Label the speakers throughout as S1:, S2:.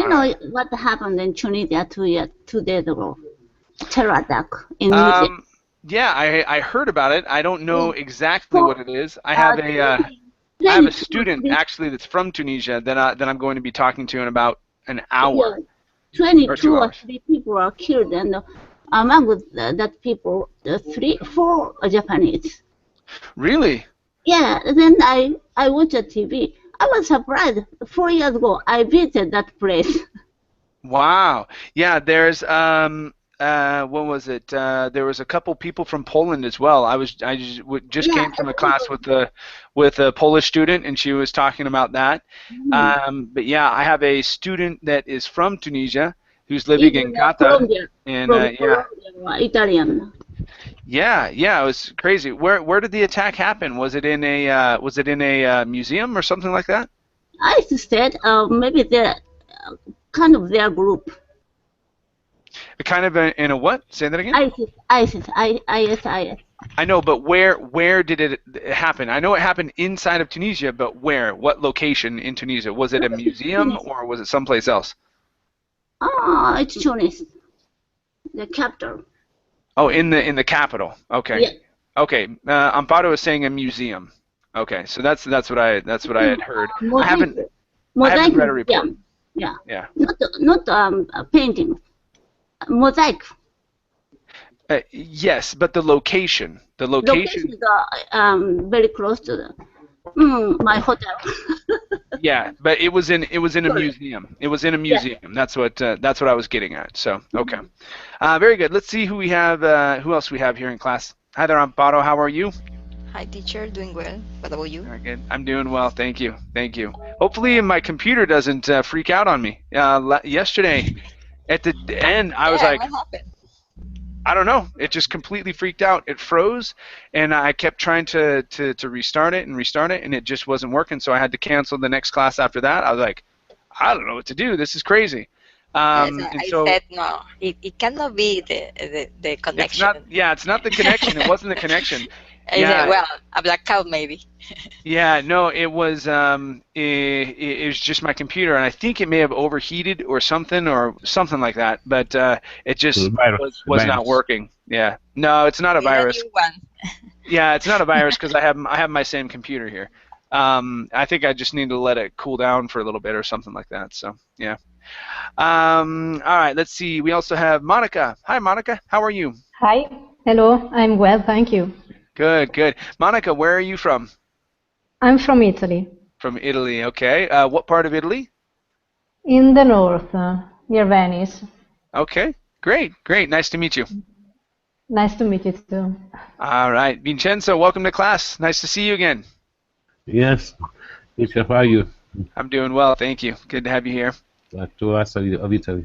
S1: you know what happened in Tunisia 2 days ago? Terror attack in museum.
S2: Yeah, I heard about it. I don't know exactly what it is. I have a
S1: 22
S2: student actually that's from Tunisia that I'm going to be talking to in about an hour.
S1: 22 or
S2: hours.
S1: 3 people were killed, and among that people, 4 are Japanese.
S2: Really?
S1: Yeah. Then I watched TV. I was surprised. 4 years ago, I visited that place.
S2: Wow. Yeah, there's what was it? There was a couple people from Poland as well. I just came from a class with a Polish student, and she was talking about that. But yeah, I have a student that is from Tunisia who's living in Qatar.
S1: Colombia,
S2: And
S1: Colombia, Italian.
S2: Yeah, it was crazy. Where did the attack happen? Was it in a museum or something like that?
S1: I said maybe they're kind of their group.
S2: Kind of in a what? Say that again.
S1: ISIS.
S2: I know, but where did it happen? I know it happened inside of Tunisia, but where? What location in Tunisia? Was it a museum or was it someplace else?
S1: It's Tunis, the capital.
S2: Oh, in the capital. Okay.
S1: Yeah.
S2: Okay. Amparo is saying a museum. Okay, so that's what I had heard. I haven't read a report.
S1: Yeah.
S2: Yeah.
S1: Not painting. Mosaic.
S2: Yes, but the location. The location
S1: is very close to my hotel.
S2: Yeah, but it was in a museum. It was in a museum. Yeah. That's what I was getting at. So okay, very good. Let's see who we have. Who else we have here in class? Hi there, Amparo. How are you?
S3: Hi, teacher. Doing well. What about you?
S2: Very good. I'm doing well. Thank you. Thank you. Hopefully, my computer doesn't freak out on me. Yesterday, at the end, I was like,
S3: what happened?
S2: I don't know. It just completely freaked out. It froze, and I kept trying to restart it, and it just wasn't working. So I had to cancel the next class after that. I was like, I don't know what to do. This is crazy.
S3: I said no. It cannot be the connection.
S2: It's not the connection. It wasn't the connection.
S3: Yeah. Well, a blackout maybe.
S2: Yeah, no, it was it was just my computer, and I think it may have overheated or something like that. But it just was not working. Yeah, no, it's not a virus. Yeah, it's not a virus because I have my same computer here. I think I just need to let it cool down for a little bit or something like that. So yeah. All right, let's see. We also have Monica. Hi, Monica. How are you?
S4: Hi. Hello. I'm well, thank you.
S2: Good, good. Monica, where are you from?
S4: I'm from Italy.
S2: From Italy, okay. What part of Italy?
S4: In the north, near Venice.
S2: Okay, great, great. Nice to meet you.
S4: Nice to meet you too.
S2: All right. Vincenzo, welcome to class. Nice to see you again.
S5: Yes. How are you?
S2: I'm doing well, thank you. Good to have you here.
S5: To us of Italy.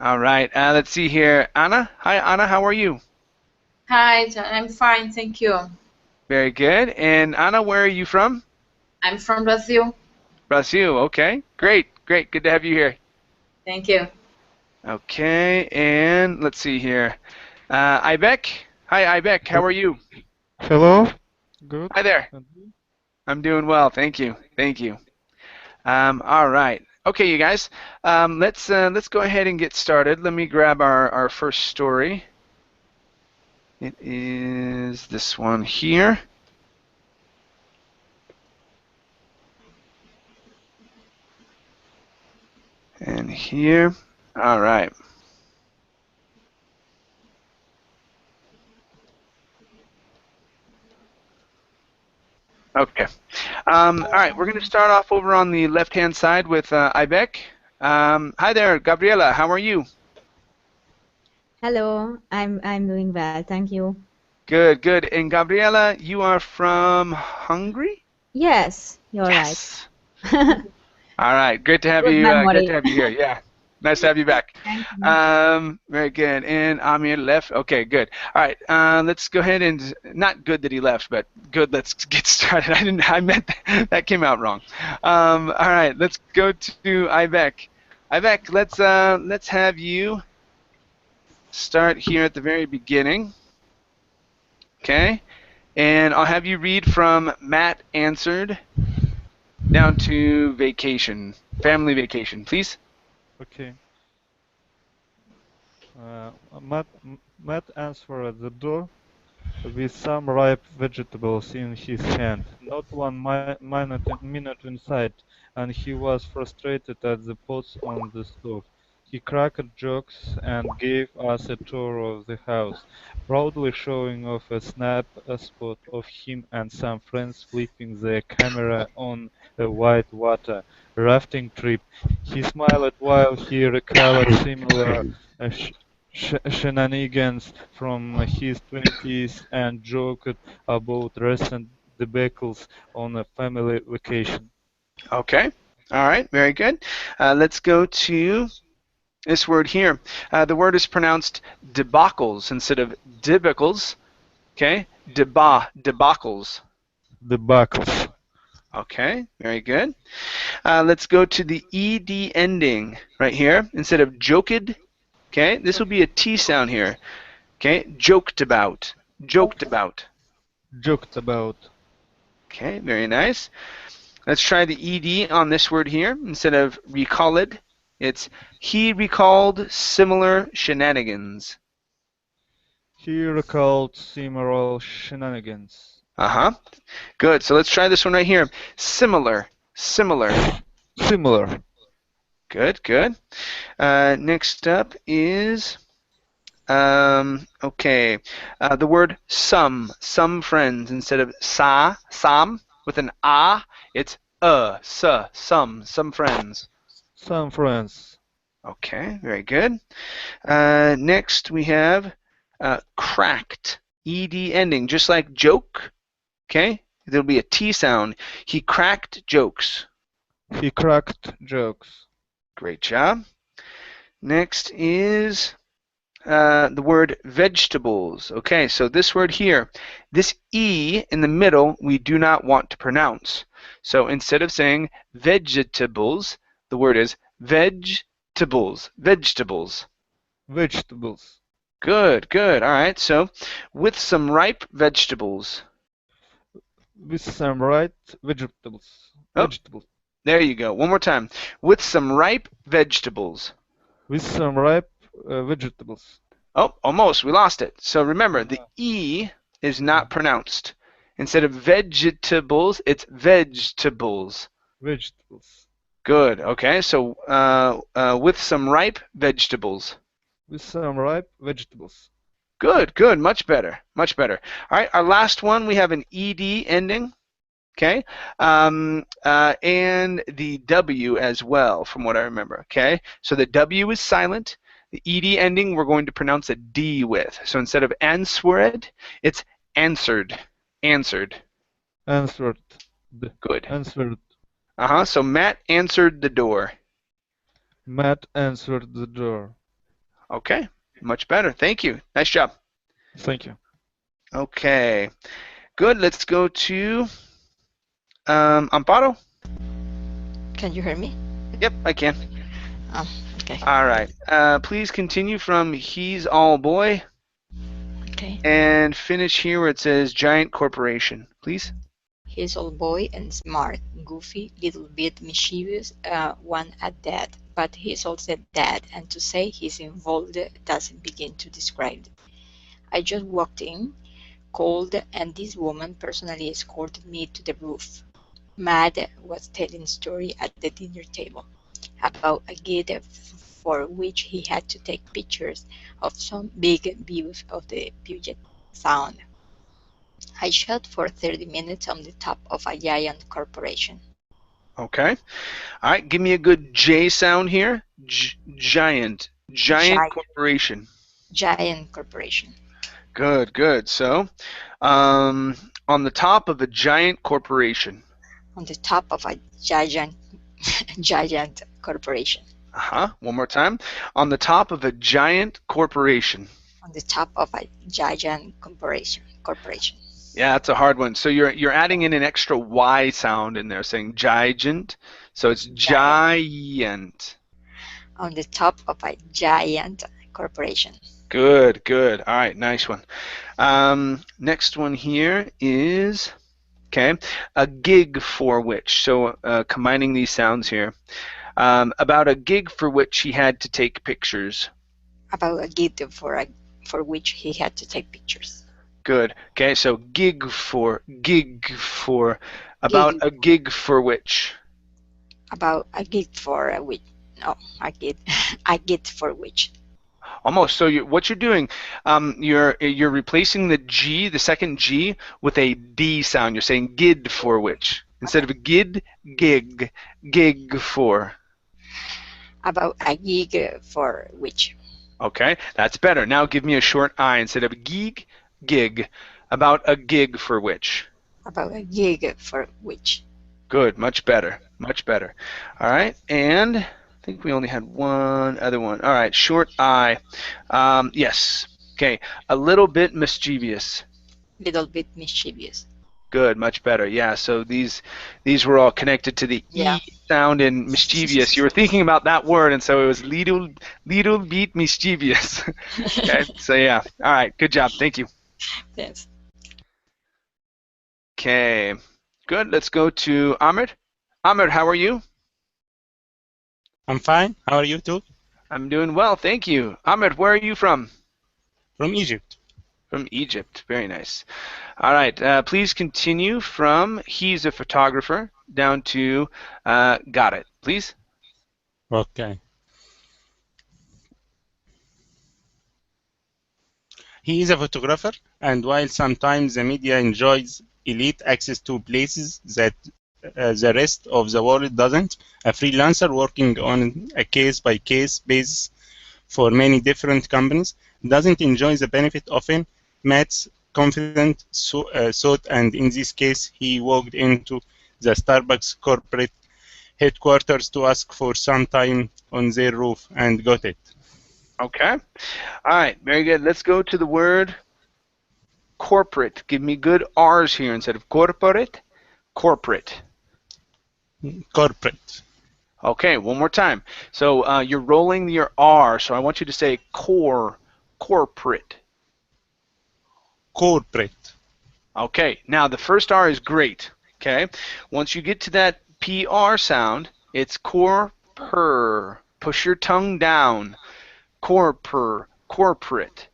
S2: All right. Let's see here. Anna. Hi, Anna. How are you?
S6: Hi, I'm fine, thank you.
S2: Very good. And Anna, where are you from?
S6: I'm from Brazil.
S2: Brazil, okay. Great, great. Good to have you here.
S6: Thank you.
S2: Okay, and let's see here. Ibec. Hi, Ibec. How are you?
S7: Hello. Good.
S2: Hi there. I'm doing well. Thank you. Thank you. All right. Okay, you guys. Let's go ahead and get started. Let me grab our first story. It is this one here. And here. All right. Okay. All right, we're going to start off over on the left-hand side with Ibec. Hi there, Gabriela. How are you?
S8: Hello, I'm doing well, thank you.
S2: Good, good. And Gabriela, you are from Hungary?
S8: Yes, you're
S2: yes. Right. All right, great to have you. Great to have you here. Yeah, nice to have you back.
S8: Thank you.
S2: Very good. And Amir left. Okay, good. All right, let's go ahead and not good that he left, but good. Let's get started. I meant that came out wrong. All right, let's go to Ibec. Ibec, let's have you start here at the very beginning, okay? And I'll have you read from Matt answered down to vacation, family vacation, please.
S7: Okay. Matt, Matt answered the door with some ripe vegetables in his hand. Not one minute inside, and he was frustrated at the pots on the stove. He cracked jokes and gave us a tour of the house, proudly showing off a spot of him and some friends flipping their camera on a whitewater rafting trip. He smiled while he recalled similar uh, sh- shenanigans from his twenties and joked about recent debacles on a family vacation.
S2: Okay. All right. Very good. Let's go to this word here. The word is pronounced debacles instead of debacles. Okay. Debacles.
S7: Debacles.
S2: Okay. Very good. Let's go to the ed ending right here instead of joked. Okay. This will be a T sound here. Okay. Joked about. Joked about.
S7: Joked about.
S2: Okay. Very nice. Let's try the ed on this word here. Instead of recalled, it's he recalled similar shenanigans.
S7: He recalled similar shenanigans.
S2: Uh-huh. Good. So let's try this one right here. Similar. Similar.
S7: Similar.
S2: Good, good. Next up is, okay, the word some friends. Instead of some, with an ah, it's some friends.
S7: Some friends.
S2: Okay, very good. Next we have cracked, ed ending, just like joke. Okay, there'll be a T sound. He cracked jokes.
S7: He cracked jokes.
S2: Great job. Next is the word vegetables. Okay, so this word here, this E in the middle, we do not want to pronounce. So instead of saying vegetables, the word is vegetables. Vegetables.
S7: Vegetables.
S2: Good, good. All right, so with some ripe vegetables.
S7: With some ripe vegetables. Vegetables.
S2: There you go. One more time. With some ripe vegetables.
S7: With some ripe vegetables.
S2: Oh, almost. We lost it. So remember, the E is not pronounced. Instead of vegetables, it's vegetables.
S7: Vegetables.
S2: Good. Okay. So with some ripe vegetables.
S7: With some ripe vegetables.
S2: Good. Good. Much better. Much better. All right. Our last one, we have an ed ending. Okay, and the W as well, from what I remember. Okay, so the W is silent. The ed ending we're going to pronounce a D with. So instead of answered, it's answered. Answered.
S7: Answered.
S2: Good.
S7: Answered.
S2: So Matt answered the door.
S7: Matt answered the door.
S2: Okay, much better. Thank you. Nice job.
S7: Thank you.
S2: Okay, good. Let's go to Amparo.
S3: Can you hear me?
S2: Yep, I can.
S3: Oh, okay.
S2: All right. Please continue from he's all boy.
S3: Okay.
S2: And finish here where it says giant corporation, please.
S3: He's all boy and smart, goofy, little bit mischievous, one at that. But he's also that, and to say he's involved doesn't begin to describe it. I just walked in, cold, and this woman personally escorted me to the roof. Mad was telling a story at the dinner table about a gate for which he had to take pictures of some big views of the Puget Sound. I shot for 30 minutes on the top of a giant corporation.
S2: Okay. All right, give me a good J sound here. Giant corporation.
S3: Giant corporation.
S2: Good, good. So, on the top of a giant corporation.
S3: On the top of a giant corporation.
S2: One more time. On the top of a giant corporation.
S3: On the top of a giant corporation.
S2: Yeah, that's a hard one. So you're adding in an extra Y sound in there, saying giant. So it's giant.
S3: On the top of a giant corporation.
S2: Good, good. All right, nice one. Next one here is, okay, a gig for which. So combining these sounds here. About a gig for which he had to take pictures.
S3: About a gig for which he had to take pictures.
S2: Good. Okay, so gig for. About a gig for which.
S3: About a gig for which. No, a gig for which.
S2: Almost. So what you're doing, you're replacing the G, the second G, with a D sound. You're saying gid for which. Instead of gid, gig. Gig for.
S3: About a gig for which.
S2: Okay, that's better. Now give me a short I instead of gig. About a gig for which.
S3: About a gig for which.
S2: Good, much better. All right, and I think we only had one other one. All right, short I. Yes. Okay, a little bit mischievous.
S3: Little bit mischievous.
S2: Good, much better. Yeah, so these were all connected to the E sound in mischievous. You were thinking about that word, and so it was little bit mischievous. Okay, so yeah. All right, good job. Thank you.
S3: Yes.
S2: Okay, good. Let's go to Ahmed. Ahmed, how are you?
S9: I'm fine. How are you too?
S2: I'm doing well, thank you. Ahmed, where are you from?
S9: From Egypt.
S2: From Egypt. Very nice. All right. Please continue from he's a photographer down to got it, please.
S9: Okay. He is a photographer, and while sometimes the media enjoys elite access to places that the rest of the world doesn't, a freelancer working on a case-by-case basis for many different companies doesn't enjoy the benefit often. Matt's confident thought, and in this case, he walked into the Starbucks corporate headquarters to ask for some time on their roof and got it.
S2: Okay. All right. Very good. Let's go to the word corporate. Give me good R's here instead of corporate. Corporate.
S9: Corporate.
S2: Okay. One more time. So you're rolling your R. So I want you to say corporate.
S9: Corporate.
S2: Okay. Now the first R is great. Okay. Once you get to that PR sound, it's corper. Push your tongue down. Corporate.
S9: Corporate.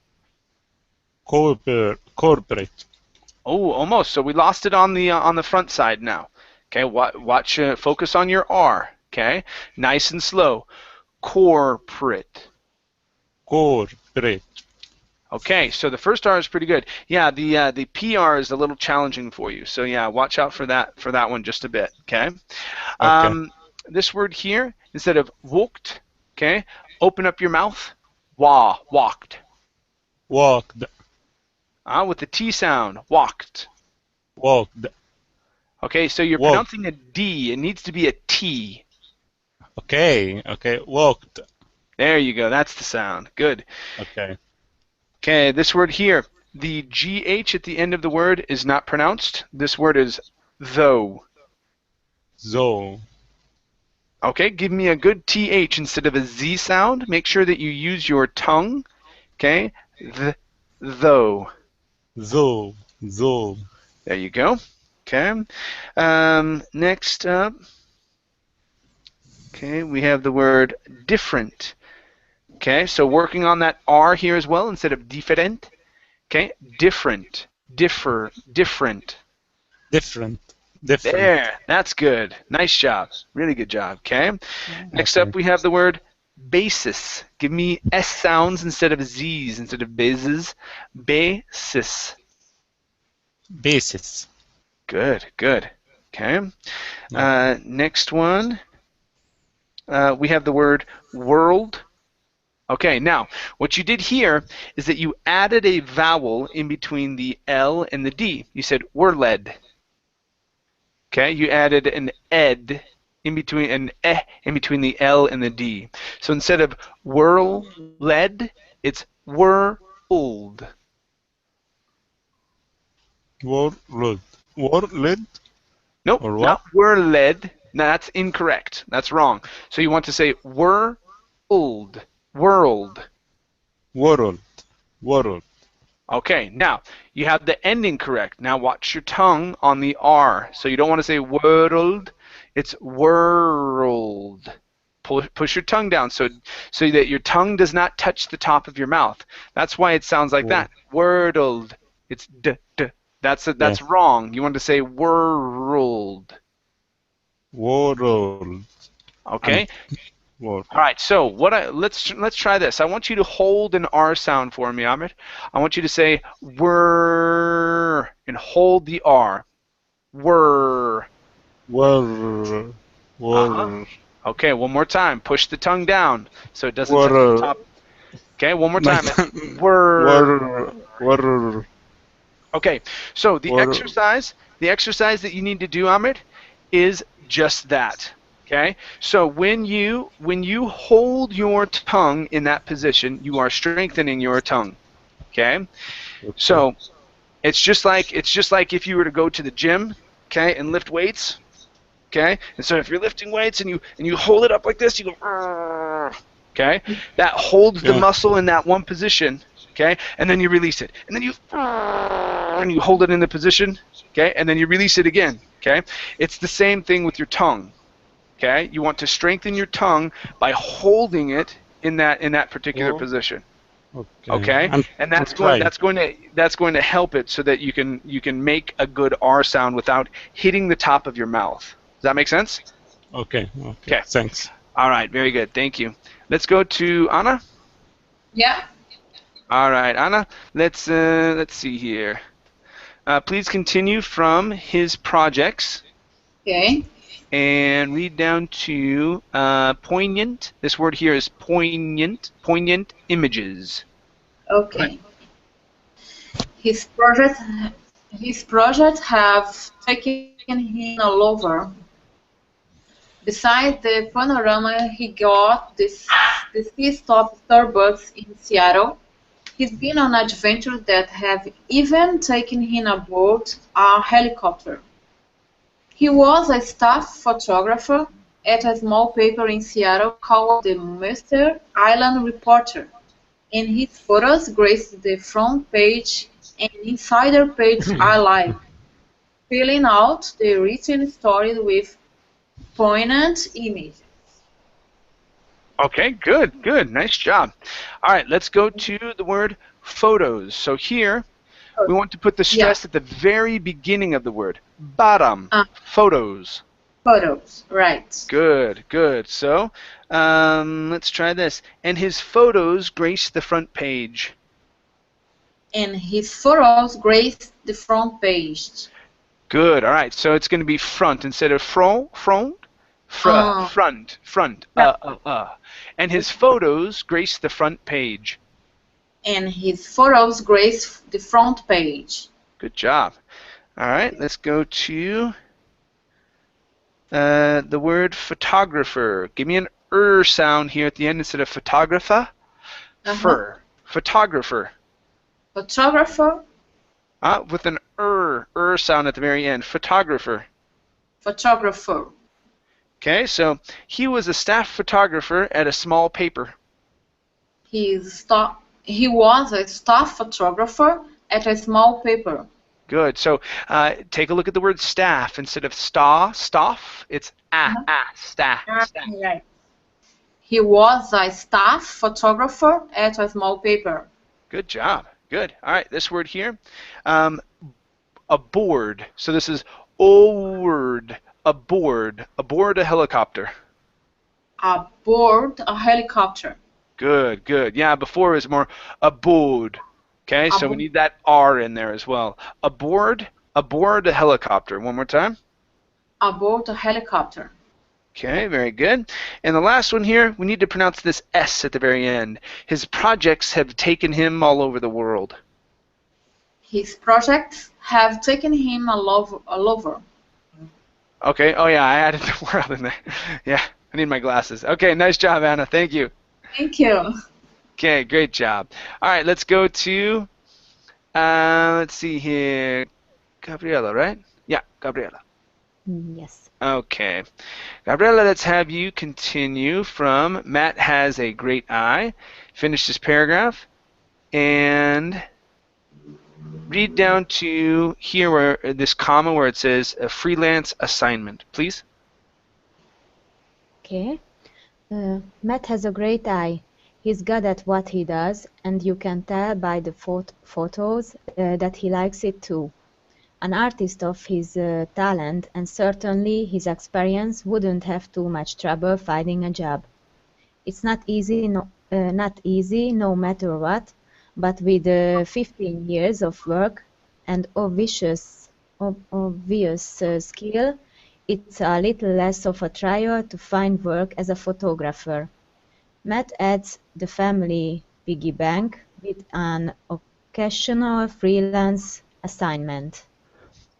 S2: Oh, almost. So we lost it on the front side now. Okay, watch. Focus on your R. Okay, nice and slow. Corporate.
S9: Corporate.
S2: Okay, so the first R is pretty good. Yeah, the PR is a little challenging for you. So yeah, watch out for that one just a bit. Okay. This word here, instead of walked, okay, open up your mouth. Walked.
S9: Walked.
S2: With the T sound. Walked.
S9: Walked.
S2: Okay, so you're pronouncing a D. It needs to be a T.
S9: Okay. Walked.
S2: There you go. That's the sound. Good.
S9: Okay.
S2: Okay, this word here. The GH at the end of the word is not pronounced. This word is though.
S9: Though.
S2: Okay, give me a good TH instead of a Z sound. Make sure that you use your tongue. Okay, though.
S9: Though.
S2: There you go. Okay. Next up. Okay, we have the word different. Okay, so working on that R here as well instead of different. Okay, different. Different. There, that's good. Nice job. Really good job. Okay. Next up, we have the word basis. Give me S sounds instead of Z's instead of bases. Basis. Good. Okay. Next one, we have the word world. Okay, now, what you did here is that you added a vowel in between the L and the D. You said worled. Okay, you added an ed in between in between the L and the D. So instead of whirled, it's whirled.
S9: Worled?
S2: Nope, not whirled. No, that's incorrect. That's wrong. So you want to say world. World. Okay, now you have the ending correct. Now watch your tongue on the R. So you don't want to say world, it's world. push your tongue down so that your tongue does not touch the top of your mouth. That's why it sounds like that. Wordled. It's d. That's wrong. You want to say world.
S9: World.
S2: Okay. All right. So let's try this. I want you to hold an R sound for me, Ahmed. I want you to say whir and hold the R. Whir.
S9: Whir. Whir.
S2: Okay. One more time. Push the tongue down so it doesn't touch the top. Okay. One more time. Whir.
S9: Whir.
S2: Okay. So the exercise that you need to do, Ahmed, is just that. Okay, so when you hold your tongue in that position, you are strengthening your tongue. Okay, so it's just like if you were to go to the gym, okay, and lift weights. Okay, and so if you're lifting weights and you hold it up like this, you go, okay, that holds the muscle in that one position. Okay, and then you release it, and then you hold it in the position. Okay, and then you release it again. Okay, it's the same thing with your tongue. Okay, you want to strengthen your tongue by holding it in that particular position. Okay, and that's going to help it so that you can make a good R sound without hitting the top of your mouth. Does that make sense?
S9: Okay. Thanks.
S2: All right, very good. Thank you. Let's go to Anna.
S6: Yeah.
S2: All right, Anna. Let's see here. Please continue from his projects.
S6: Okay.
S2: And read down to poignant. This word here is poignant. Poignant images.
S6: Okay. His project have taken him all over. Besides the panorama, he got the stop Starbucks in Seattle. He's been on adventures that have even taken him aboard a helicopter. He was a staff photographer at a small paper in Seattle called the Mercer Island Reporter, and his photos graced the front page and insider page alike, filling out the written story with poignant images.
S2: Okay, good. Nice job. All right, let's go to the word photos. So here, we want to put the stress at the very beginning of the word. Bottom. Photos.
S6: Photos, right.
S2: Good. So, let's try this. And his photos grace the front page.
S6: And his photos grace the front page.
S2: Good. All right. So it's going to be front instead of front. And his photos grace the front page.
S6: And his photos grace the front page.
S2: Good job. All right, let's go to the word photographer. Give me an sound here at the end instead of photographer. Photographer.
S6: Photographer.
S2: With an sound at the very end. Photographer.
S6: Photographer.
S2: Okay, so he was a staff photographer at a small paper.
S6: He was a staff photographer at a small paper.
S2: Good. So take a look at the word staff. Instead of staff, it's staff.
S6: Right. He was a staff photographer at a small paper.
S2: Good job. Good. All right, this word here, aboard. So this is word. Aboard a helicopter.
S6: Aboard a helicopter.
S2: Good. Yeah, before it was more aboard. Okay, so we need that R in there as well. Aboard a helicopter. One more time.
S6: Aboard a helicopter.
S2: Okay, very good. And the last one here, we need to pronounce this S at the very end. His projects have taken him all over the world.
S6: His projects have taken him all over.
S2: Okay, oh yeah, I added the world in there. Yeah, I need my glasses. Okay, nice job, Anna. Thank you.
S6: Thank you.
S2: Okay, great job. All right, let's go to, let's see here, Gabriela, right? Yeah, Gabriela.
S8: Yes.
S2: Okay. Gabriela, let's have you continue from Matt has a great eye. Finish this paragraph and read down to here where this comma where it says a freelance assignment, please.
S8: Okay. Matt has a great eye. He's good at what he does, and you can tell by the photos that he likes it too. An artist of his talent and certainly his experience wouldn't have too much trouble finding a job. It's not easy, no matter what, but with 15 years of work and obvious skill, it's a little less of a trial to find work as a photographer. Matt adds the family piggy bank with an occasional freelance assignment.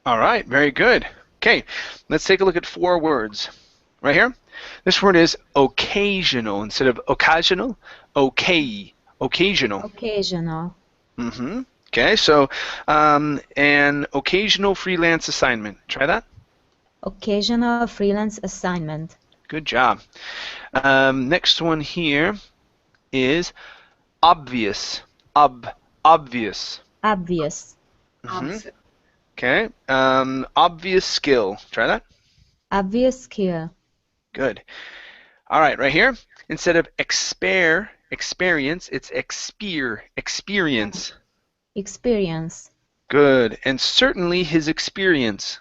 S2: All right, very good. Okay, let's take a look at 4 words. Right here, this word is occasional instead of occasional. Occasional.
S8: Occasional.
S2: Okay, so an occasional freelance assignment. Try that.
S8: Occasional freelance assignment.
S2: Good job. Next one here is obvious. Obvious.
S8: Obvious.
S2: Okay. Obvious skill. Try that.
S8: Obvious skill.
S2: Good. All right, right here, instead of experience, it's experience.
S8: Experience.
S2: Good. And certainly his experience.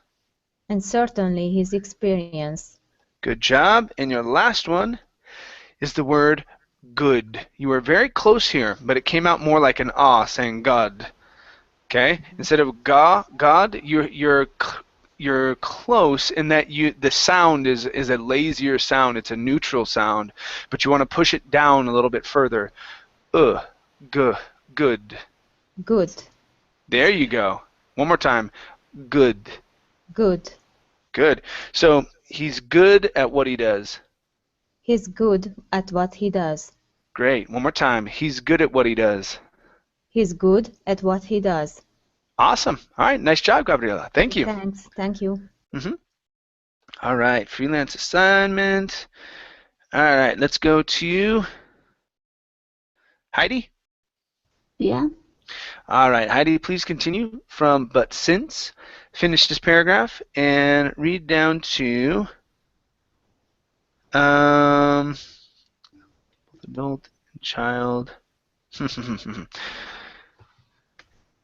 S8: And certainly his experience.
S2: Good job. And your last one is the word good. You were very close here, but it came out more like an ah, saying God. Okay? Instead of God, you're close in that the sound is a lazier sound. It's a neutral sound, but you want to push it down a little bit further. Good.
S8: Good.
S2: There you go. One more time. Good.
S8: Good.
S2: Good. So he's good at what he does.
S8: He's good at what he does.
S2: Great. One more time. He's good at what he does.
S8: He's good at what he does.
S2: Awesome. All right. Nice job, Gabriela. Thank you.
S8: Thanks. Thank you.
S2: All right. Freelance assignment. All right. Let's go to Heidi.
S1: Yeah.
S2: All right. Heidi, please continue from but since. Finish this paragraph and read down to adult and child.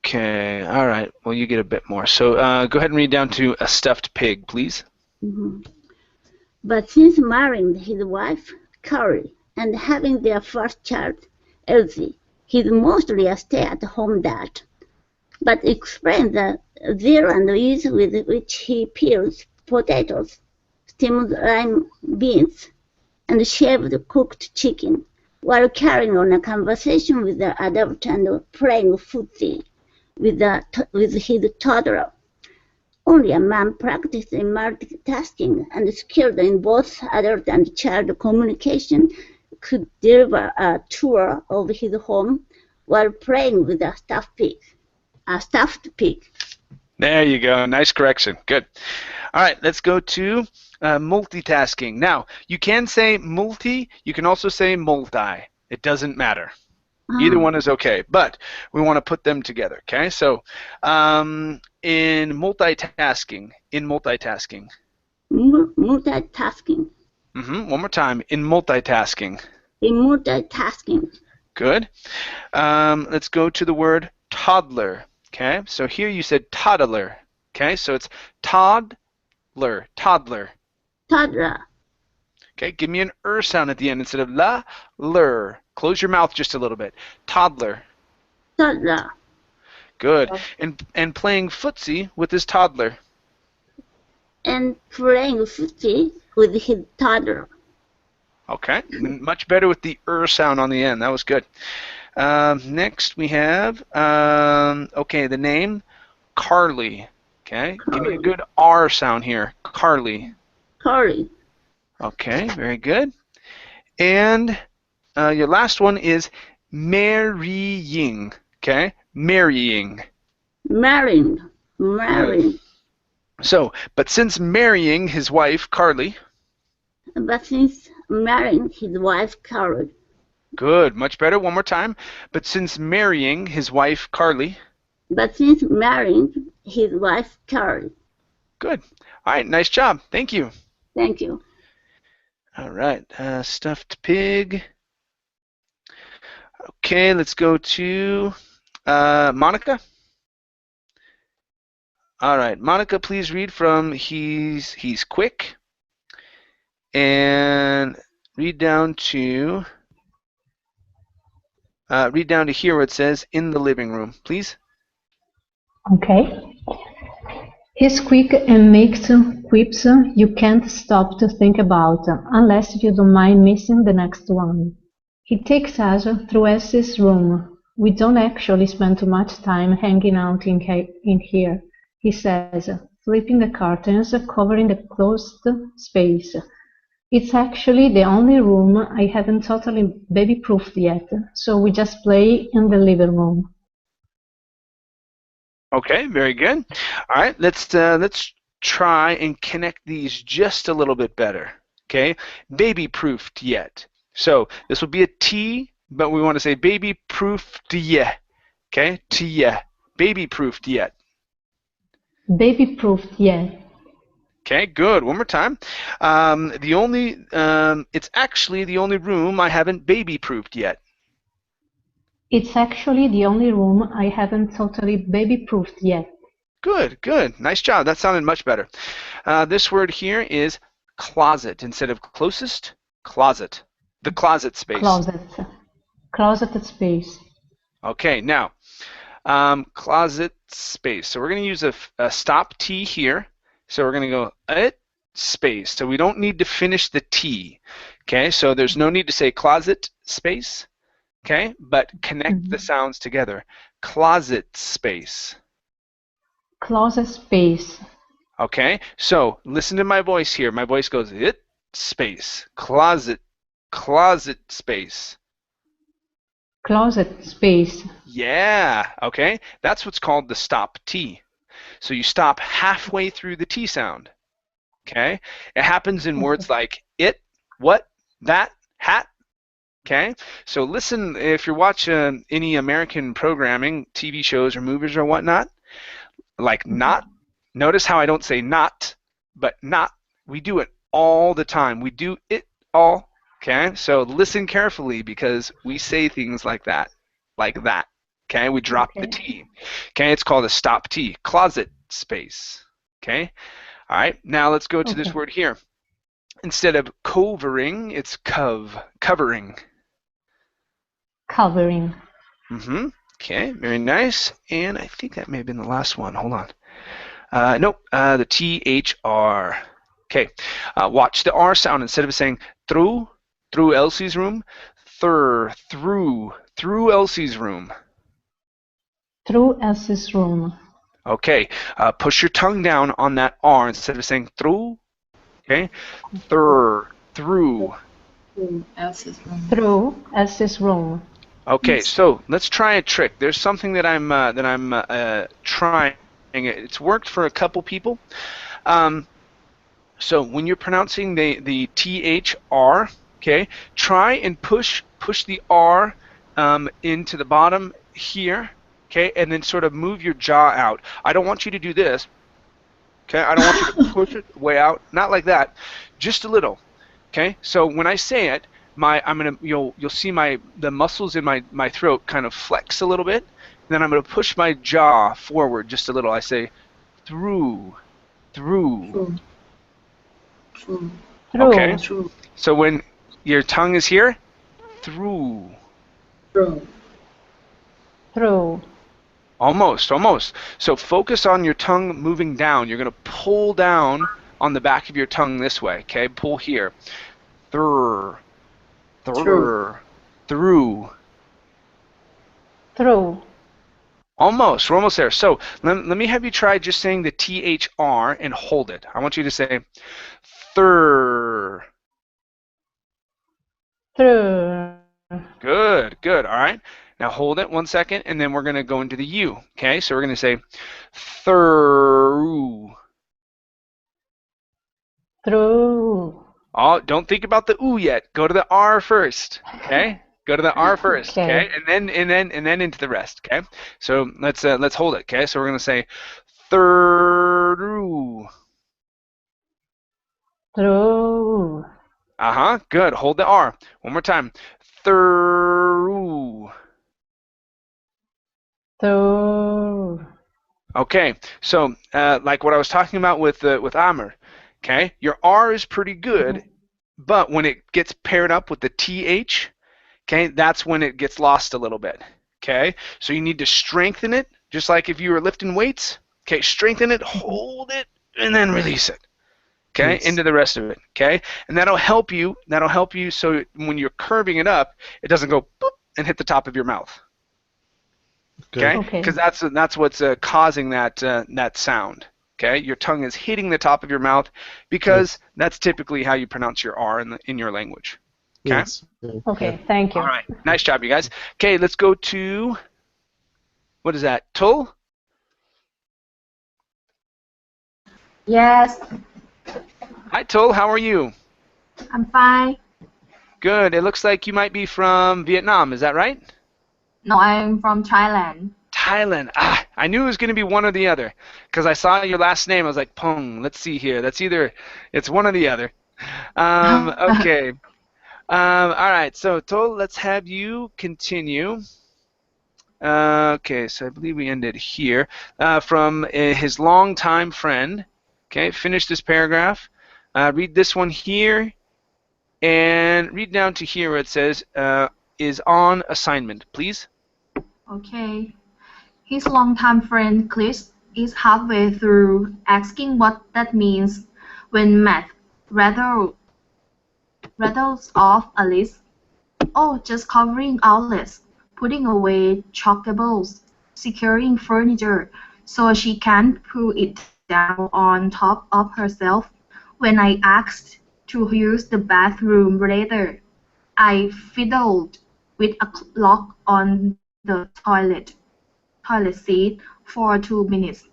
S2: Okay, all right. Well, you get a bit more. So go ahead and read down to a stuffed pig, please.
S1: But since marrying his wife, Carrie, and having their first child, Elsie, he's mostly a stay-at-home dad. But explains the zeal and ease with which he peels potatoes, steamed lime beans, and shaved cooked chicken, while carrying on a conversation with the adult and playing footsie with his toddler. Only a man practiced in multitasking and skilled in both adult and child communication could deliver a tour of his home while playing with a stuffed pig.
S2: There you go. Nice correction. Good. All right, let's go to multitasking. Now, you can say multi. You can also say multi. It doesn't matter. Either one is okay, but we want to put them together, okay? So in multitasking.
S1: Multitasking.
S2: One more time. In multitasking.
S1: In multitasking.
S2: Good. Let's go to the word toddler, okay? So here you said toddler, okay? So it's toddler.
S1: Toddler.
S2: Okay, give me an sound at the end instead of la-ler. Close your mouth just a little bit. Toddler.
S1: Toddler.
S2: Good. And playing footsie with his toddler.
S1: And playing footsie with his toddler.
S2: Okay, much better with the sound on the end. That was good. Next we have, okay, the name, Carly. Okay, give me a good R sound here. Carly.
S1: Carly.
S2: Okay, very good. And your last one is marrying. Okay, marrying.
S1: Marrying.
S2: So, but since marrying his wife, Carly. Good, much better. One more time. But since marrying his wife, Carly. Good. All right, nice job. Thank you.
S1: Thank you.
S2: All right, stuffed pig. Okay, let's go to Monica. All right, Monica, please read from he's quick, and read down to here where it says in the living room, please.
S4: Okay. He's quick and makes quips you can't stop to think about, unless you don't mind missing the next one. He takes us through Elsie's room. We don't actually spend too much time hanging out in here, he says, flipping the curtains, covering the closed space. It's actually the only room I haven't totally baby-proofed yet, so we just play in the living room.
S2: Okay, very good. All right, let's try and connect these just a little bit better. Okay, baby-proofed yet. So this will be a T, but we want to say baby-proofed yet. Okay, T, baby-proofed yet.
S4: Baby-proofed yet.
S2: Okay, good. One more time. It's actually the only room I haven't baby-proofed yet.
S4: It's actually the only room I haven't totally baby-proofed yet.
S2: Good, good. Nice job. That sounded much better. This word here is closet. Instead of closest, closet. The closet space.
S4: Closet. Closet space.
S2: Okay, now, closet space. So we're going to use a stop T here. So we're going to go space. So we don't need to finish the T. Okay, so there's no need to say closet space. Okay, but connect the sounds together. Closet space.
S4: Closet space.
S2: Okay, so listen to my voice here. My voice goes space. Closet space.
S4: Closet space.
S2: Yeah, okay. That's what's called the stop T. So you stop halfway through the T sound. Okay? It happens in words like it, what, that, hat. Okay? So listen, if you're watching any American programming, TV shows or movies or whatnot, like not, notice how I don't say not, but not. We do it all the time. We do it all. Okay? So listen carefully because we say things like that. Okay? We drop the T. Okay? It's called a stop T. Closet space. Okay? All right. Now let's go to this word here. Instead of covering, it's covering.
S4: Covering.
S2: Okay, very nice. And I think that may have been the last one. Hold on. Nope, the THR. Okay, watch the R sound. Instead of saying through Elsie's room, through Elsie's room.
S4: Through Elsie's room.
S2: Okay, push your tongue down on that R instead of saying through. Okay, through.
S6: Through Elsie's room.
S4: Through Elsie's room.
S2: Okay, so let's try a trick. There's something that I'm trying. It's worked for a couple people. So when you're pronouncing the THR, okay, try and push the R into the bottom here, okay, and then sort of move your jaw out. I don't want you to do this. Okay, I don't want you to push it way out. Not like that. Just a little. Okay, so when I say it, you'll see the muscles in my throat kind of flex a little bit. And then I'm going to push my jaw forward just a little. I say through. Okay. So when your tongue is here, through. Almost. So focus on your tongue moving down. You're going to pull down on the back of your tongue this way. Okay, pull here. Through. Almost. We're almost there. So let me have you try just saying the THR and hold it. I want you to say thur. Good. All right. Now hold it 1 second, and then we're going to go into the U. Okay, so we're going to say through. Oh, don't think about the oo yet. Go to the R first. Okay. Go to the R first. Okay. And then into the rest. Okay. So let's hold it. Okay. So we're going to say through. Good. Hold the R. One more time. Through.
S4: Through.
S2: Okay. So, like what I was talking about with Amr. Okay. Your R is pretty good, but when it gets paired up with the TH, okay, that's when it gets lost a little bit. Okay. So you need to strengthen it, just like if you were lifting weights. Okay. Strengthen it, hold it, and then release it. Okay,
S9: Yes.
S2: into the rest of it. Okay, and that'll help you. That'll help you so when you're curving it up, it doesn't go boop and hit the top of your mouth. Okay, because that's what's causing that sound. Okay, your tongue is hitting the top of your mouth because that's typically how you pronounce your R in your language. Okay.
S9: Yes.
S4: Okay, thank you.
S2: All right, nice job, you guys. Okay, let's go to what is that? Tul?
S10: Yes,
S2: Hi, Tul. How are you?
S10: I'm fine.
S2: Good. It looks like you might be from Vietnam. Is that right?
S10: No, I'm from Thailand.
S2: Thailand. I knew it was going to be one or the other because I saw your last name. I was like, Pong. Let's see here. It's one or the other. Okay. All right. So, Tol, let's have you continue. Okay. So I believe we ended here from his longtime friend. Okay. Finish this paragraph. Read this one here, and read down to here where it says is on assignment, please.
S10: Okay. His longtime friend Chris is halfway through asking what that means when Matt rattles off a list. Oh, just covering outlets, putting away chalkables, securing furniture so she can't pull it down on top of herself. When I asked to use the bathroom later, I fiddled with a lock on the toilet seat for 2 minutes.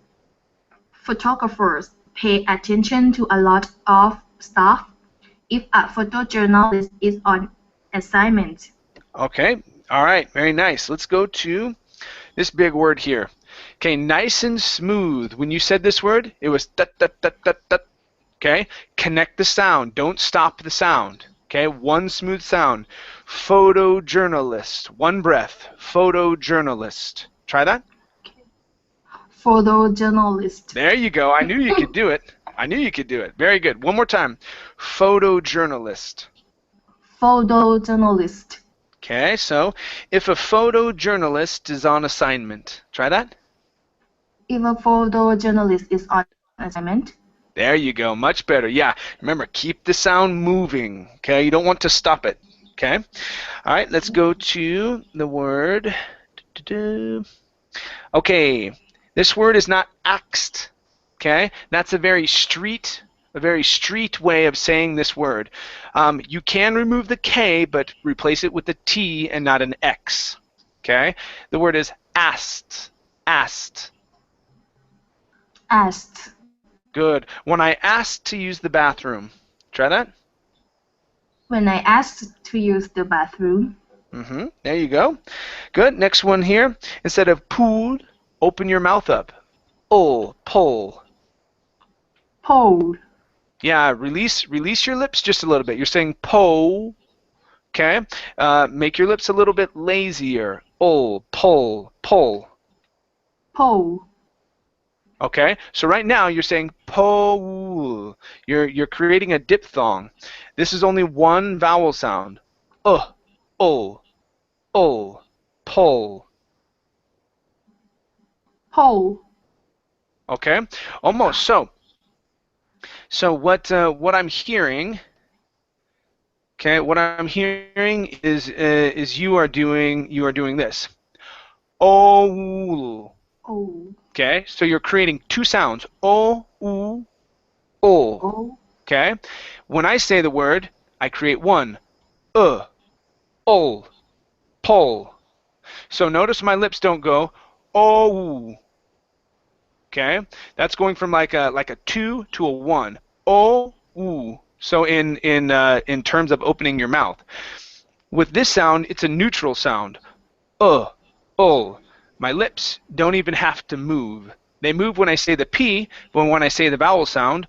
S10: Photographers pay attention to a lot of stuff if a photojournalist is on assignment.
S2: Okay. All right. Very nice. Let's go to this big word here. Okay. Nice and smooth. When you said this word, it was tut, tut, tut, tut, tut. Okay. Connect the sound. Don't stop the sound. Okay. One smooth sound. Photojournalist. One breath. Photojournalist. Try that.
S10: Photojournalist.
S2: There you go. I knew you could do it. I knew you could do it. Very good. One more time. Photojournalist.
S10: Photojournalist.
S2: Okay, so if a photojournalist is on assignment, try that.
S10: If a photojournalist is on assignment.
S2: There you go. Much better. Yeah. Remember, keep the sound moving. Okay, you don't want to stop it. Okay. All right, let's go to the word. Okay, this word is not axed. Okay, that's a very street way of saying this word. You can remove the K, but replace it with a T and not an X. Okay, the word is asked. Asked.
S10: Asked.
S2: Good. When I asked to use the bathroom. Try that.
S10: When I asked to use the bathroom.
S2: There you go. Good. Next one here. Instead of pulled, open your mouth up. Pull.
S10: Pull.
S2: Yeah, release your lips just a little bit. You're saying po. Okay. Make your lips a little bit lazier. Pull.
S10: Pull.
S2: Okay. So right now you're saying po. You're creating a diphthong. This is only one vowel sound. Pull.
S10: Pull.
S2: Okay. Almost. So what I'm hearing. Okay. What I'm hearing is you are doing this. Oh. Okay. So you're creating two sounds. O. Okay. When I say the word, I create one. Pull. So notice my lips don't go. Oh. Okay. That's going from like a 2 to a 1. Oh. So in terms of opening your mouth. With this sound, it's a neutral sound. My lips don't even have to move. They move when I say the P, but when I say the vowel sound,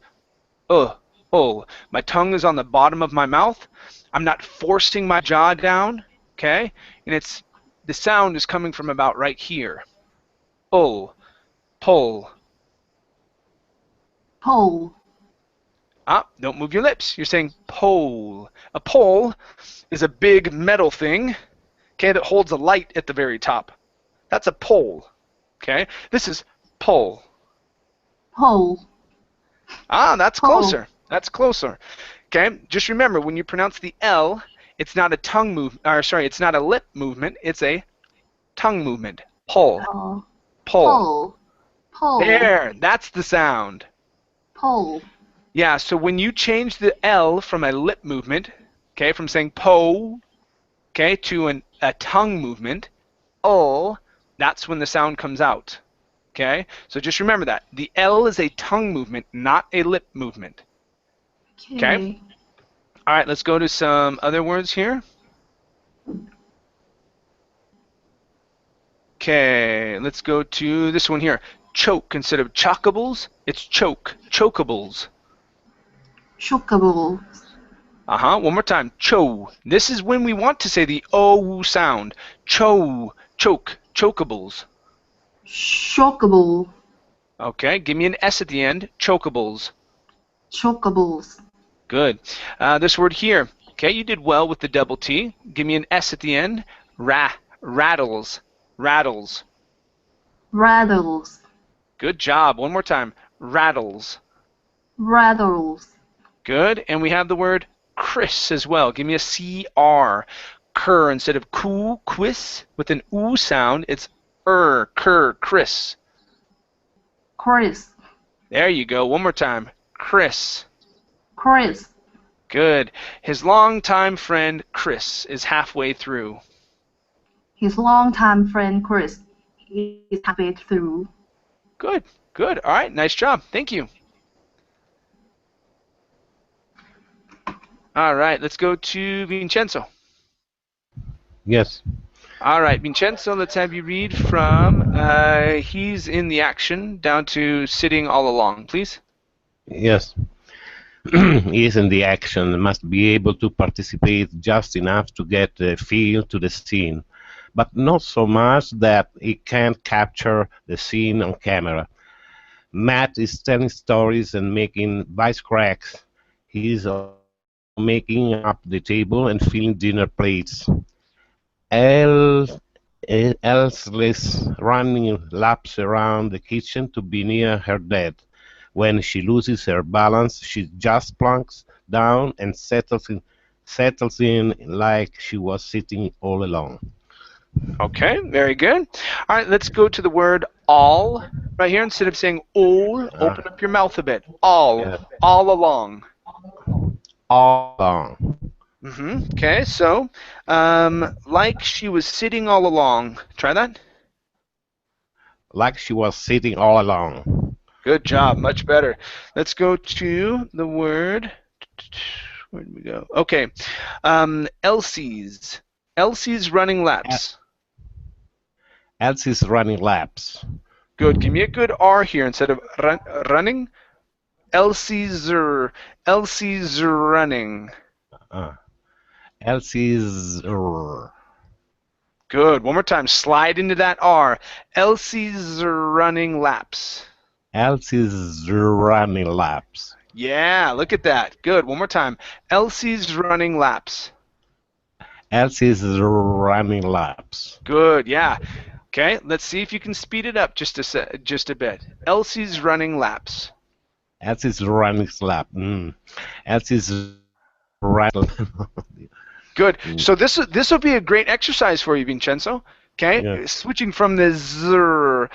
S2: My tongue is on the bottom of my mouth. I'm not forcing my jaw down, okay? And the sound is coming from about right here. Pull.
S10: Pole.
S2: Don't move your lips. You're saying pole. A pole is a big metal thing, okay, that holds a light at the very top. That's a pole, okay? This is pull.
S10: Pole.
S2: That's closer. That's closer. Okay, just remember when you pronounce the L, it's not a tongue move, or sorry, it's not a lip movement. It's a tongue movement. Pull. Pull.
S10: Pole.
S2: There, that's the sound.
S10: Pole.
S2: Yeah, so when you change the L from a lip movement, okay, from saying po, okay, to a tongue movement, that's when the sound comes out. Okay, so just remember that. The L is a tongue movement, not a lip movement. Okay? All right, let's go to some other words here. Okay, let's go to this one here. Choke. Instead of chokables, it's choke. Chokables.
S10: Chokables.
S2: One more time. Cho. This is when we want to say the O sound. Cho. Choke. Chokables.
S10: Chockable.
S2: Okay, give me an S at the end. Chokables.
S10: Chokables.
S2: Good. This word here. Okay, you did well with the double T. Give me an S at the end. Rattles. Rattles.
S10: Rattles.
S2: Good job. One more time. Rattles.
S10: Rattles.
S2: Good. And we have the word Chris as well. Give me a CR. Cur instead of ku, quiz, with an oo sound, it's cur, Chris.
S10: Chris.
S2: There you go. One more time. Chris.
S10: Chris.
S2: Good. His longtime friend Chris is halfway through.
S10: His longtime friend Chris is halfway through.
S2: Good. Good. All right. Nice job. Thank you. All right. Let's go to Vincenzo.
S5: Yes.
S2: All right, Vincenzo, let's have you read from he's in the action down to sitting all along, please.
S5: Yes. He is in the action, must be able to participate just enough to get a feel to the scene, but not so much that he can't capture the scene on camera. Matt is telling stories and making wisecracks. He is making up the table and filling dinner plates. Elsley's running laps around the kitchen to be near her dad. When she loses her balance, she just plunks down and settles in like she was sitting all along.
S2: Okay, very good. All right, let's go to the word all right here. Instead of saying all, open up your mouth a bit. All along.
S5: All along.
S2: Okay, so like she was sitting all along. Try that.
S5: Like she was sitting all along.
S2: Good job, much better. Let's go to the word. Where did we go? Okay, Elsie's. Elsie's running laps.
S5: Elsie's running laps.
S2: Good. Give me a good R here instead of running. Elsie's running.
S5: Elsie's.
S2: Good. One more time. Slide into that R. Elsie's running laps.
S5: Elsie's running laps.
S2: Yeah, look at that. Good. One more time. Elsie's running laps.
S5: Elsie's running laps.
S2: Good. Yeah. Okay. Let's see if you can speed it up just a bit. Elsie's running laps.
S5: Elsie's running lap. Elsie's running.
S2: Good. So this will be a great exercise for you, Vincenzo. Okay. Yeah. Switching from the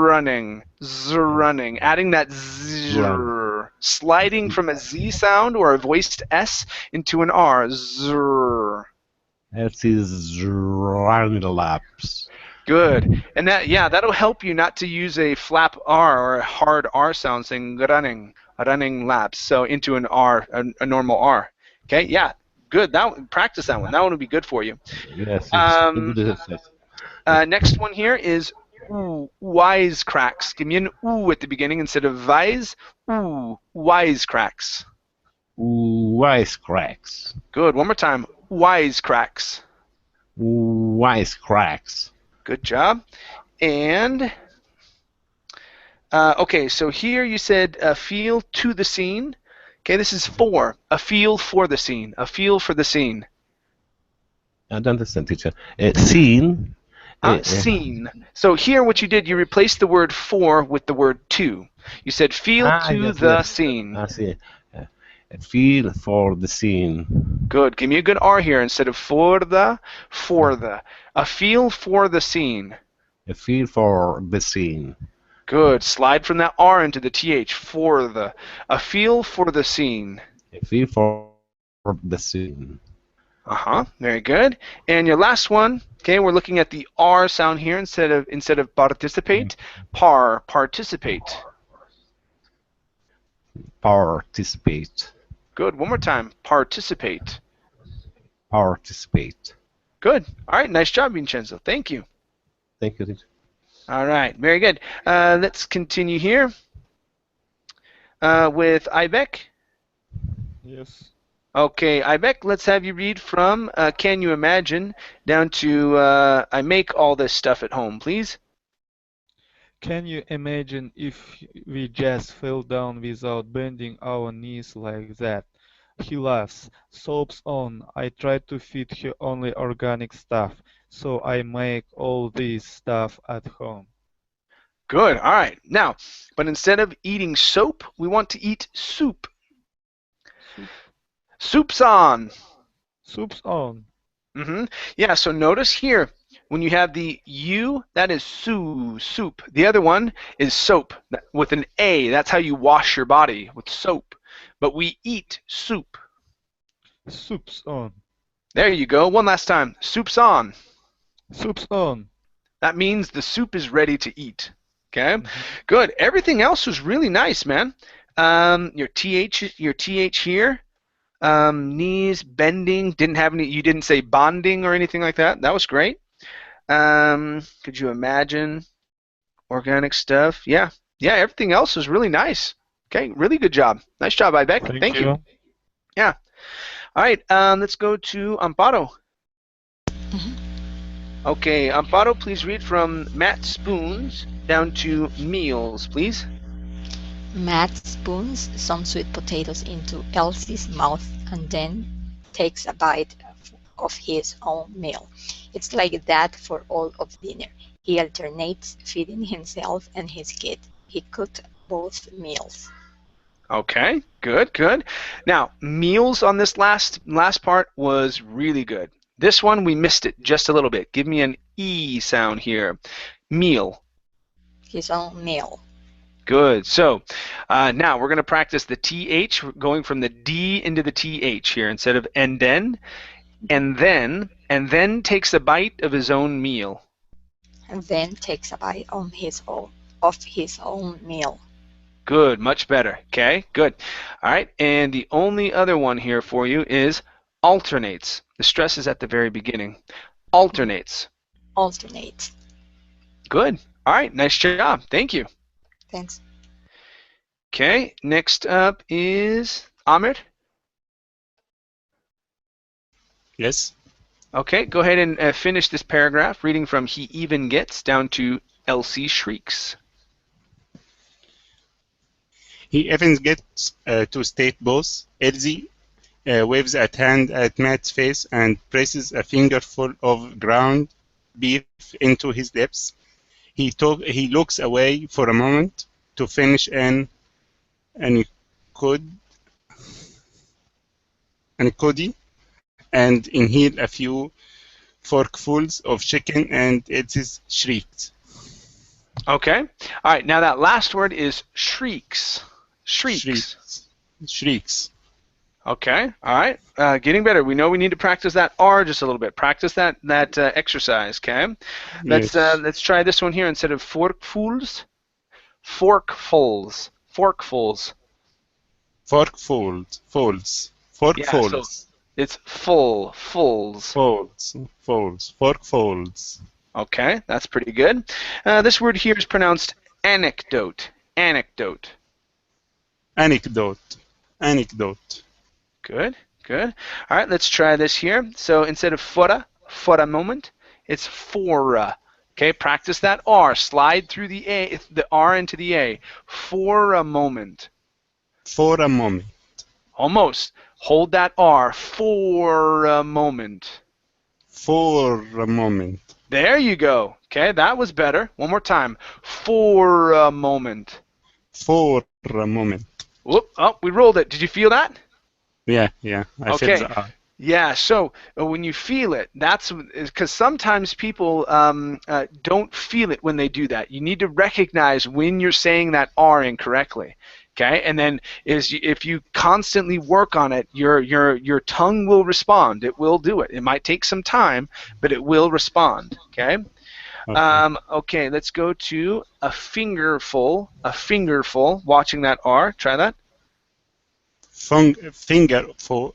S2: running, adding that zr, sliding from a z sound or a voiced s into an r. Zr.
S5: Elsie's running laps.
S2: Good. And that'll help you not to use a flap R or a hard R sound saying running laps. So into an R, a normal R. Okay, yeah, good. Practice that one. That one will be good for you.
S5: Yes.
S2: Next one here is wisecracks. Give me an oo at the beginning instead of vise. Ooh, wisecracks.
S5: Wisecracks.
S2: Good. One more time. Wisecracks.
S5: Wisecracks.
S2: Good job. And okay, so here you said a feel to the scene. Okay, this is for. A feel for the scene. A feel for the scene.
S5: I don't understand, teacher. Scene.
S2: Scene. So here what you did, you replaced the word for with the word to. You said feel to the scene.
S5: I see. Feel for the scene.
S2: Good. Give me a good R here instead of for the. A feel for the scene.
S5: A feel for the scene.
S2: Good. Slide from that R into the TH. For the. A feel for the scene.
S5: A feel for the scene.
S2: Very good. And your last one. Okay, we're looking at the R sound here instead of participate. Participate.
S5: Participate.
S2: Good. One more time. Participate.
S5: Participate.
S2: Good. All right. Nice job, Vincenzo. Thank you.
S5: Thank you, teacher.
S2: All right. Very good. Let's continue here with Ibeck.
S7: Yes.
S2: Okay, Ibeck, let's have you read from Can You Imagine down to I make all this stuff at home, please.
S7: Can you imagine if we just fell down without bending our knees like that? He laughs. Soaps on. I try to feed her only organic stuff, so I make all this stuff at home.
S2: Good. All right. Now, but instead of eating soap, we want to eat soup. Soup's on.
S7: Soup's on.
S2: Yeah, so notice here, when you have the U, that is soup. The other one is soap, with an A. That's how you wash your body, with soap. But we eat soup.
S7: Soup's on.
S2: There you go. One last time. Soup's on.
S7: Soup's on.
S2: That means the soup is ready to eat. Okay? Good. Everything else was really nice, man. Your TH here. Knees bending, didn't have any. You didn't say bonding or anything like that. That was great. Could you imagine organic stuff? Yeah. Everything else was really nice. Okay, really good job. Nice job, Ibeck. Thank you. Yeah. All right. Let's go to Amparo. Okay, Amparo, please read from Matt spoons down to meals, please.
S3: Matt spoons some sweet potatoes into Elsie's mouth and then takes a bite of his own meal. It's like that for all of dinner. He alternates feeding himself and his kid. He cooked both meals.
S2: Okay, good. Now, meals on this last part was really good. This one, we missed it just a little bit. Give me an E sound here. Meal.
S3: His own meal.
S2: Good. So now we're going to practice the TH, going from the D into the TH here instead of and then takes a bite of his own meal.
S3: And then takes a bite of his own meal.
S2: Good. Much better. Okay. Good. All right. And the only other one here for you is alternates. The stress is at the very beginning. Alternates.
S3: Alternates.
S2: Good. All right. Nice job. Thank you.
S3: Thanks.
S2: Okay, next up is Amir.
S9: Yes.
S2: Okay, go ahead and finish this paragraph, reading from he even gets down to Elsie shrieks.
S9: He even gets to state both. Elsie waves a hand at Matt's face and presses a fingerful of ground beef into his lips. He looks away for a moment to finish an anchovy and inhale a few forkfuls of chicken, and it is shrieked.
S2: Okay. All right. Now that last word is shrieks. Shrieks. Okay. All right. Getting better. We know we need to practice that R just a little bit. Practice that exercise. Okay. Let's try this one here instead of forkfuls. Forkfuls. Yeah, so it's fulls.
S9: Forkfuls.
S2: Okay, that's pretty good. This word here is pronounced anecdote.
S9: Anecdote.
S2: Good, good. All right, let's try this here. So instead of for a moment, it's for. Okay, practice that R. Slide through the R into the A. For a moment.
S9: For a moment.
S2: Almost. Hold that R. For a moment.
S9: For a moment.
S2: There you go. Okay, that was better. One more time. For a moment.
S9: For a moment.
S2: Whoop, oh, we rolled it. Did you feel that?
S9: Yeah, I feel the R.
S2: Yeah, so when you feel it, that's because sometimes people don't feel it when they do that. You need to recognize when you're saying that R incorrectly. Okay, and then if you constantly work on it, your tongue will respond. It will do it. It might take some time, but it will respond. Okay. Okay, let's go to a fingerful. A fingerful. Watching that R. Try that.
S9: Fingerful.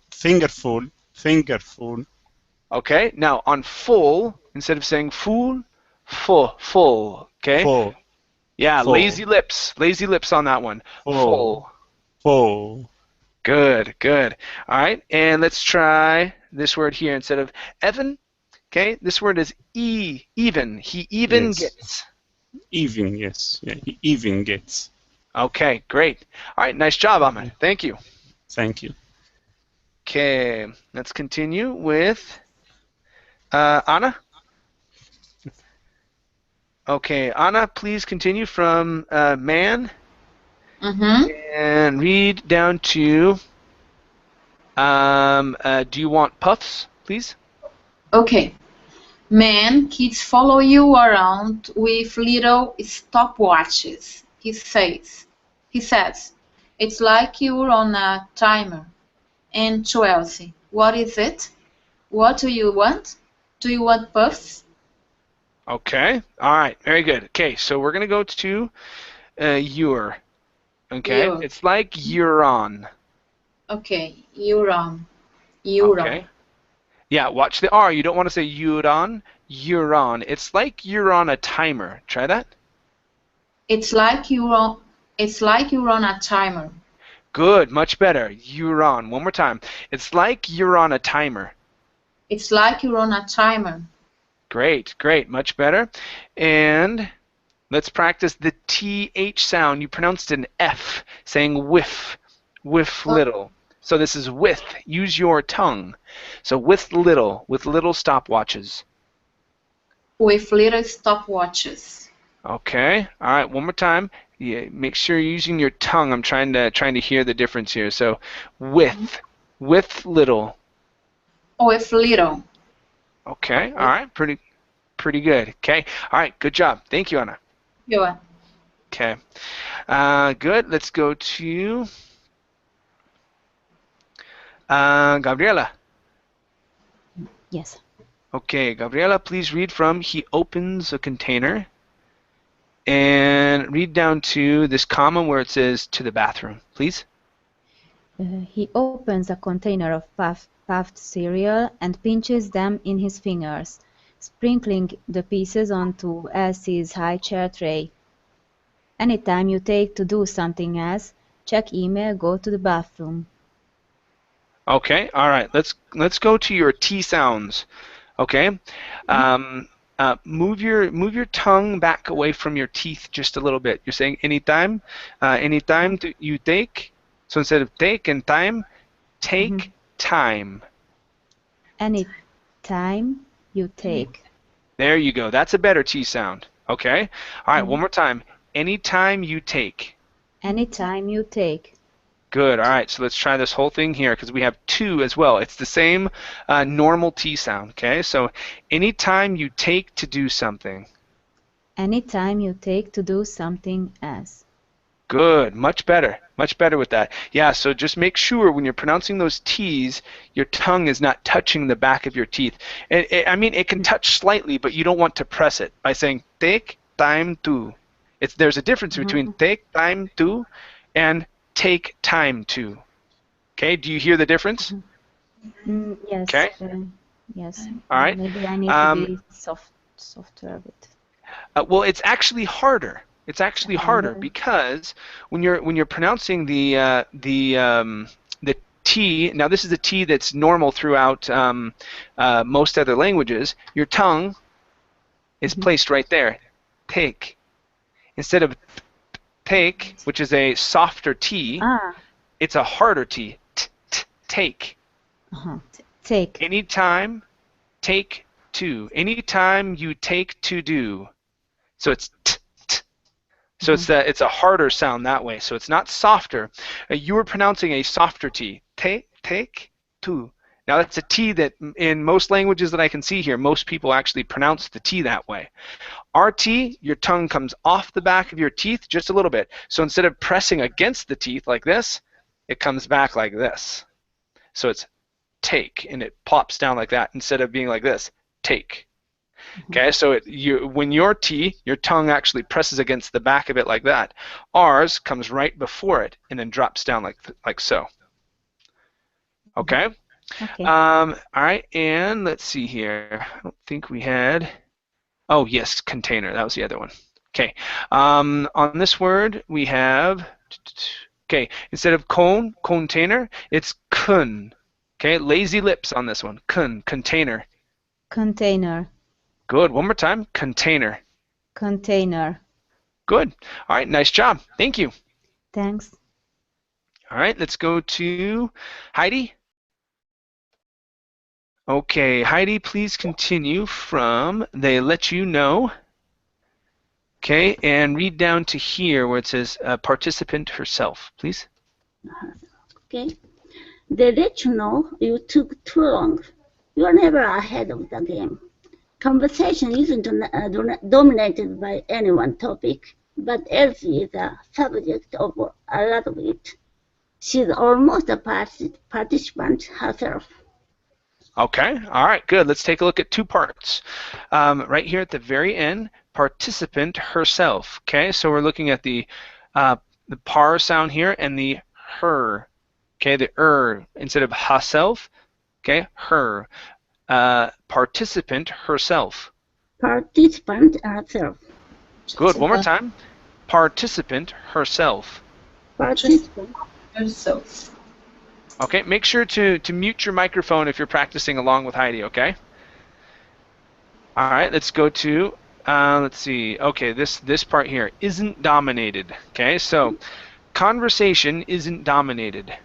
S2: Okay, now on full, instead of saying full, full. Okay.
S9: Full.
S2: Yeah,
S9: full.
S2: lazy lips on that one. Full.
S9: Full.
S2: Good, good. All right, and let's try this word here instead of Evan. Okay, this word is even. He even gets.
S9: Even, yes. Yeah, he even gets.
S2: Okay, great. All right, nice job, Ahmed. Thank you.
S9: Thank you.
S2: Okay, let's continue with Anna. Okay, Anna, please continue from man and read down to do you want puffs, please?
S6: Okay. Man, kids follow you around with little stopwatches, he says. It's like you're on a timer. And to Elsie, what is it? What do you want? Do you want puffs?
S2: Okay. All right. Very good. Okay. So we're gonna go to your. Okay.
S6: Your.
S2: It's like you're on.
S6: Okay. You're on. You're
S2: okay.
S6: on.
S2: Yeah. Watch the R. You don't want to say you're on. You're on. It's like you're on a timer. Try that.
S6: It's like you're on. It's like you're on a timer.
S2: Good. Much better. You're on. One more time. It's like you're on a timer.
S6: It's like you're on a timer.
S2: Great, great, much better. And let's practice the TH sound. You pronounced an F, saying whiff, little. So this is with. Use your tongue. So with little stopwatches.
S6: With little stopwatches.
S2: Okay. All right. One more time. Yeah. Make sure you're using your tongue. I'm trying to hear the difference here. So with little.
S6: With little.
S2: Okay. All right. Pretty good. Okay. All right. Good job. Thank you, Anna.
S6: You're welcome.
S2: Okay. Good. Let's go to Gabriela.
S8: Yes.
S2: Okay, Gabriela, please read from he opens a container and read down to this comma where it says to the bathroom, please.
S8: He opens a container of puffed cereal and pinches them in his fingers, sprinkling the pieces onto Elsie's high chair tray. Anytime you take to do something else, check email, go to the bathroom.
S2: Okay, all right. Let's go to your T sounds. Okay, move your tongue back away from your teeth just a little bit. You're saying anytime, anytime you take. So instead of take and time, take time.
S8: Any time you take.
S2: There you go. That's a better T sound. Okay? All right, one more time. Anytime you take.
S8: Anytime you take.
S2: Good. All right, so let's try this whole thing here because we have two as well. It's the same normal T sound. Okay? So anytime you take to do something.
S8: Anytime you take to do something else.
S2: Good. Much better. Much better with that. Yeah, so just make sure when you're pronouncing those T's, your tongue is not touching the back of your teeth. I mean, it can touch slightly, but you don't want to press it by saying take time to. There's a difference between take time to and take time to. Okay, do you hear the difference?
S8: Yes.
S2: Okay.
S8: Yes.
S2: All right.
S8: Maybe I need to be softer a bit.
S2: Well, it's actually harder. It's actually harder because when you're pronouncing the T, now this is a T that's normal throughout most other languages. Your tongue is placed right there. Take. Instead of take, which is a softer T, it's a harder T. Take.
S8: Take.
S2: Anytime, take to. Anytime you take to do. So it's so it's a harder sound that way. So it's not softer. You were pronouncing a softer T. Take to. Now that's a T that in most languages that I can see here, most people actually pronounce the T that way. Our T, your tongue comes off the back of your teeth just a little bit. So instead of pressing against the teeth like this, it comes back like this. So it's take, and it plops down like that instead of being like this. Take. Okay, so when your T, your tongue actually presses against the back of it like that. Ours comes right before it and then drops down like so. Okay? All right, and let's see here. I don't think we had... Oh, yes, container. That was the other one. Okay. On this word, we have... Okay, instead of container, it's kun. Okay, lazy lips on this one. Container.
S8: Container.
S2: Good. One more time. Container.
S8: Container.
S2: Good. All right, nice job. Thank you.
S8: Thanks.
S2: All right, let's go to Heidi. Okay, Heidi, please continue from they let you know. Okay, and read down to here where it says participant herself, please.
S1: Okay. They let you know you took too long. You are never ahead of the game. Conversation isn't dominated by any one topic, but Elsie is the subject of a lot of it. She's almost a participant herself.
S2: Okay, all right, good. Let's take a look at two parts. Right here at the very end, participant herself. Okay, so we're looking at the par sound here and the her. Okay, the instead of herself. Okay, her. Participant herself.
S1: Participant herself.
S2: Good. One more time. Participant herself.
S1: Participant
S6: herself.
S2: Okay, make sure to mute your microphone if you're practicing along with Heidi, okay? All right, let's go to, let's see, okay, this part here, isn't dominated, okay? So, conversation isn't dominated.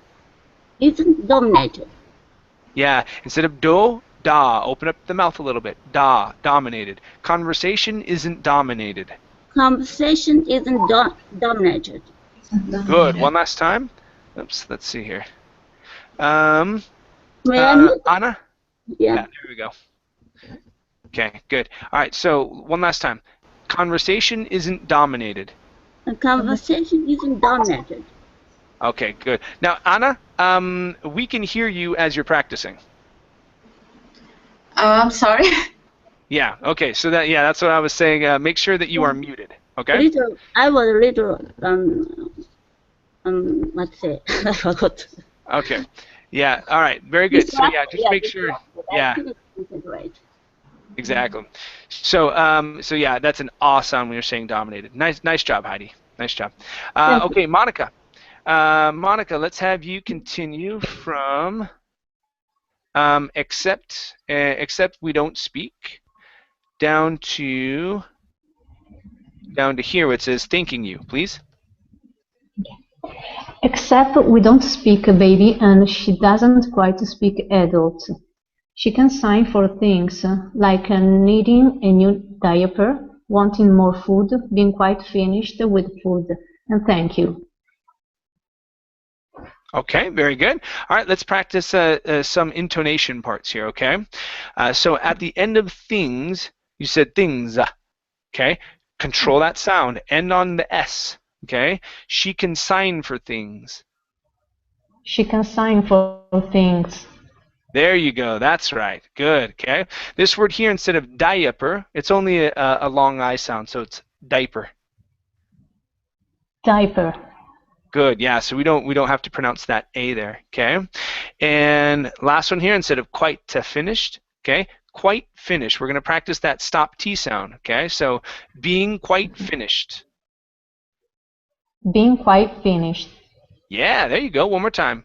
S1: Isn't dominated.
S2: Yeah, instead of do, da, open up the mouth a little bit, da, dominated. Conversation isn't dominated.
S1: Conversation isn't dominated.
S2: Good, one last time. Oops, let's see here. Anna?
S1: Yeah.
S2: There we go. Okay, good. All right, so one last time. Conversation isn't dominated.
S1: A conversation isn't dominated.
S2: Okay, good. Now, Anna, we can hear you as you're practicing.
S6: I'm sorry.
S2: Yeah, okay, so that's what I was saying. Make sure that you are muted, okay?
S1: I was a little, let's say, I forgot.
S2: Okay. Yeah. All right. Very good. So yeah, just make sure. Yeah. Exactly. So so yeah, that's an aw sound when you're saying dominated. Nice job, Heidi. Nice job. Okay, Monica. Monica, let's have you continue from except we don't speak down to here where it says thanking you, please.
S4: Except we don't speak baby and she doesn't quite speak adult. She can sign for things like needing a new diaper, wanting more food, being quite finished with food, and thank you.
S2: Okay, very good. All right, let's practice some intonation parts here, okay? So at the end of things, you said things, okay? Control that sound. End on the S. Okay, she can sign for things.
S4: She can sign for things.
S2: There you go. That's right. Good. Okay. This word here, instead of diaper, it's only a long I sound, so it's diaper.
S4: Diaper.
S2: Good. Yeah. So we don't have to pronounce that A there. Okay. And last one here, instead of quite to finished. Okay. Quite finished. We're going to practice that stop T sound. Okay. So being quite finished.
S4: Being quite finished.
S2: Yeah, there you go. One more time.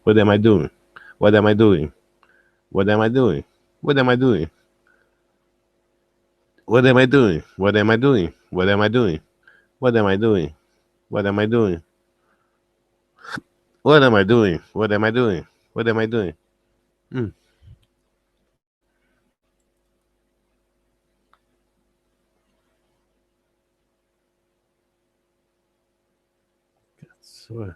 S5: What am I doing? What am I doing? What am I doing? What am I doing? What am I doing? What am I doing? What am I doing? What am I doing? What am I doing? What am I doing? What am I doing? What am I doing? Mm. So